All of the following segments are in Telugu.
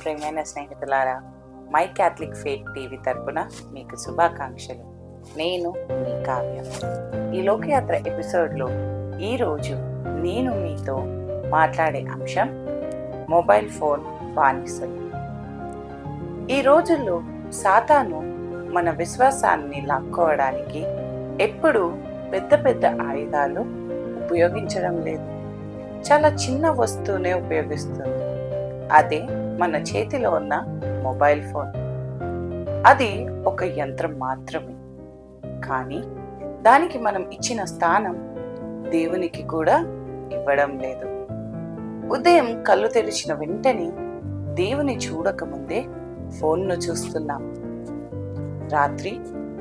ప్రియమైన స్నేహితులారా, మై క్యాథలిక్ ఫెయిత్ టీవీ తరపున మీకు శుభాకాంక్షలు. నేను మీ కావ్య. ఈ లోకయాత్ర ఎపిసోడ్లో ఈరోజు నేను మీతో మాట్లాడే అంశం మొబైల్ ఫోన్ బానిసలు. ఈ రోజుల్లో సాతాను మన విశ్వాసాన్ని లాక్కోవడానికి ఎప్పుడూ పెద్ద పెద్ద ఆయుధాలు ఉపయోగించడం లేదు. చాలా చిన్న వస్తువునే ఉపయోగిస్తుంది. అదే మన చేతిలో ఉన్న మొబైల్ ఫోన్. అది ఒక యంత్రం మాత్రమే, కానీ దానికి మనం ఇచ్చిన స్థానం దేవునికి కూడా ఇవ్వడం లేదు. ఉదయం కళ్ళు తెరిచిన వెంటనే దేవుని చూడకముందే ఫోన్ను చూస్తున్నాం. రాత్రి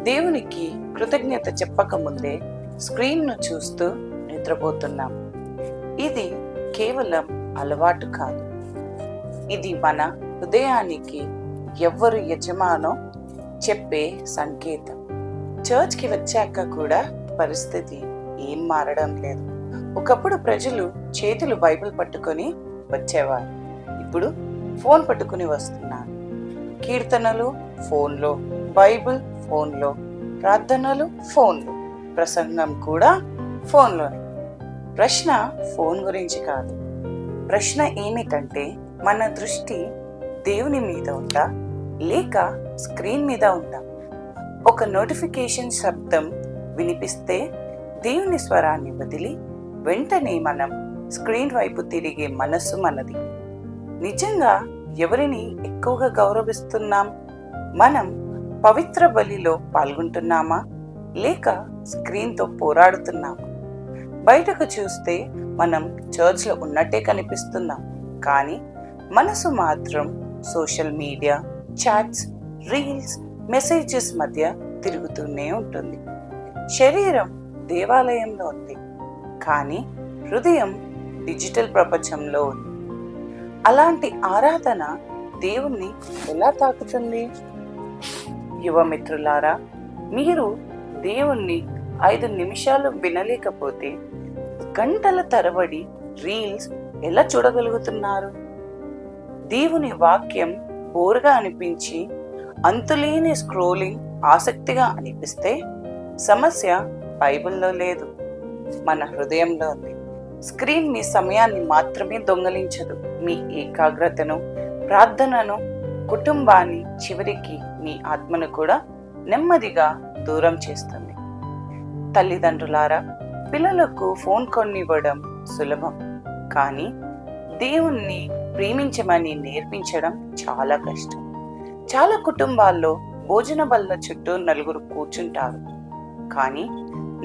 దేవునికి కృతజ్ఞత చెప్పకముందే స్క్రీన్ను చూస్తూ నిద్రపోతున్నాం. ఇది కేవలం అలవాటు కాదు, ఇది మన హృదయానికి ఎవ్వరు యజమానో చెప్పే సంకేతం. చర్చ్కి వచ్చాక కూడా పరిస్థితి ఏం మారడం లేదు. ఒకప్పుడు ప్రజలు చేతులు బైబిల్ పట్టుకొని వచ్చేవారు, ఇప్పుడు ఫోన్ పట్టుకుని వస్తున్నారు. కీర్తనలు ఫోన్లో, బైబిల్ ఫోన్లో, ప్రార్థనలు ఫోన్లో, ప్రసంగం కూడా ఫోన్లోనే. ప్రశ్న ఫోన్ గురించి కాదు. ప్రశ్న ఏమిటంటే, మన దృష్టి దేవుని మీద ఉందా లేక స్క్రీన్ మీద ఉందా? ఒక నోటిఫికేషన్ శబ్దం వినిపిస్తే దేవుని స్వరాన్ని వదిలి వెంటనే మనం స్క్రీన్ వైపు తిరిగే మనస్సు మనది. నిజంగా ఎవరిని ఎక్కువగా గౌరవిస్తున్నాం? మనం పవిత్ర బలిలో పాల్గొంటున్నామా లేక స్క్రీన్తో పోరాడుతున్నామా? బయటకు చూస్తే మనం చర్చ్లో ఉన్నట్టే కనిపిస్తున్నాం, కానీ మనసు మాత్రం social media, chats, reels, messages మధ్య తిరుగుతూనే ఉంటుంది. శరీరం దేవాలయంలో ఉంది, కానీ హృదయం డిజిటల్ ప్రపంచంలో ఉంది. అలాంటి ఆరాధన దేవుణ్ణి ఎలా తాకుతుంది? యువమిత్రులారా, మీరు దేవుణ్ణి 5 నిమిషాలు వినలేకపోతే గంటల తరబడి రీల్స్ ఎలా చూడగలుగుతున్నారు? దేవుని వాక్యం బోరుగా అనిపించి అంతులేని స్క్రోలింగ్ ఆసక్తిగా అనిపిస్తే సమస్య బైబిల్లో లేదు, మన హృదయంలో ఉంది. స్క్రీన్ మీ సమయాన్ని మాత్రమే దొంగలించదు, మీ ఏకాగ్రతను, ప్రార్థనను, కుటుంబాన్ని, చివరికి మీ ఆత్మను కూడా నెమ్మదిగా దూరం చేస్తుంది. తల్లిదండ్రులారా, పిల్లలకు ఫోన్ కొనివ్వడం సులభం, కానీ దేవుణ్ణి ప్రేమించమని నేర్పించడం చాలా కష్టం. చాలా కుటుంబాల్లో భోజన బల్ల చుట్టూ నలుగురు కూర్చుంటారు, కానీ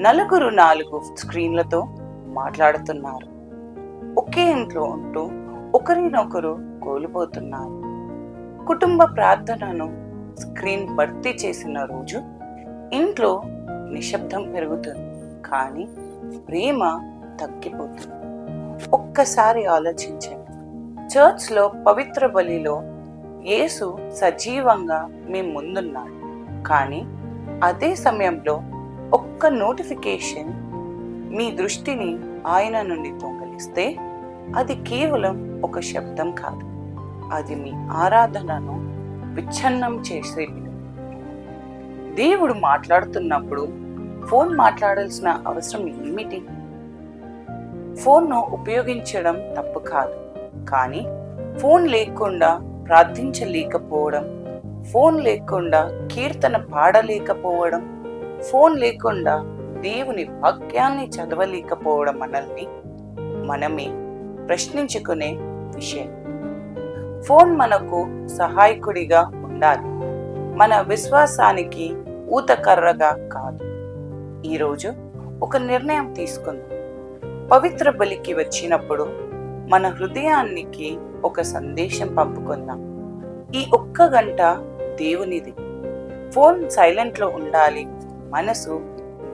నలుగురు 4 స్క్రీన్లతో మాట్లాడుతున్నారు. ఒకే ఇంట్లో ఉంటూ ఒకరినొకరు కోల్పోతున్నారు. కుటుంబ ప్రార్థనను స్క్రీన్ భర్తీ చేసిన రోజు ఇంట్లో నిశ్శబ్దం పెరుగుతుంది, కానీ ప్రేమ తగ్గిపోతుంది. ఒక్కసారి ఆలోచించండి. చర్చ్లో పవిత్ర బలిలో యేసు సజీవంగా మీ ముందున్నాడు, కానీ అదే సమయంలో ఒక్క నోటిఫికేషన్ మీ దృష్టిని ఆయన నుండి దొంగలిస్తే అది కేవలం ఒక శబ్దం కాదు, అది మీ ఆరాధనను విచ్ఛిన్నం చేసే విధం. దేవుడు మాట్లాడుతున్నప్పుడు ఫోన్ మాట్లాడాల్సిన అవసరం ఏమిటి? ఫోన్ను ఉపయోగించడం తప్పు కాదు, కానీ ఫోన్ లేకుండా ప్రార్థించలేకపోవడం, ఫోన్ లేకుండా కీర్తన పాడలేకపోవడం, ఫోన్ లేకుండా దేవుని వాక్యాన్ని చదవలేకపోవడం మనల్ని మనమే ప్రశ్నించుకునే విషయం. ఫోన్ మనకు సహాయకుడిగా ఉండాలి, మన విశ్వాసానికి ఊతకర్రగా కాదు. ఈరోజు ఒక నిర్ణయం తీసుకుందాం. పవిత్ర బలికి వచ్చినప్పుడు మన హృదయానికి ఒక సందేశం పంపుకుందాం. ఈ 1 గంట దేవునిది. ఫోన్ సైలెంట్లో ఉండాలి, మనసు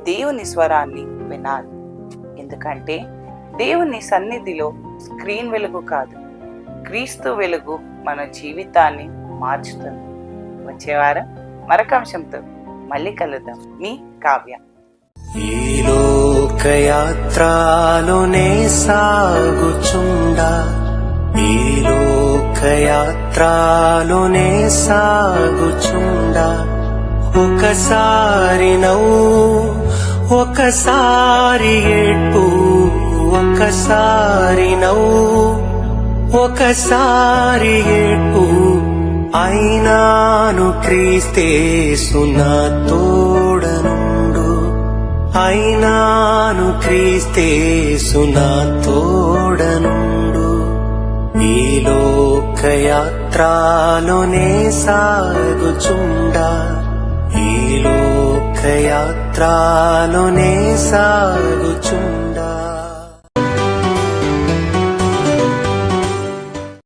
దేవుని స్వరాన్ని వినాలి. ఎందుకంటే దేవుని సన్నిధిలో స్క్రీన్ వెలుగు కాదు, క్రీస్తు వెలుగు మన జీవితాన్ని మార్చుతుంది. వచ్చేవారం మరొక అంశంతో మళ్ళీ కలుద్దాం. మీ కావ్య. ఈ లోకయాత్రలోనే సాగుచుండా, ఈ లోకయాత్రలోనే సాగుచుండా ఒకసారి నవ్వు ఒకసారి ఏడ్పు ఒకసారి నవ్వు ఒకసారి ఏడ్పు అయినాను క్రీస్తేసు నా తోడనుండు అయినాను క్రీస్తేసు నా తోడనుండు ఈ లోకయాత్రలోనే సాగుచుండా ఈ లోకయాత్రలోనే సాగుచుండా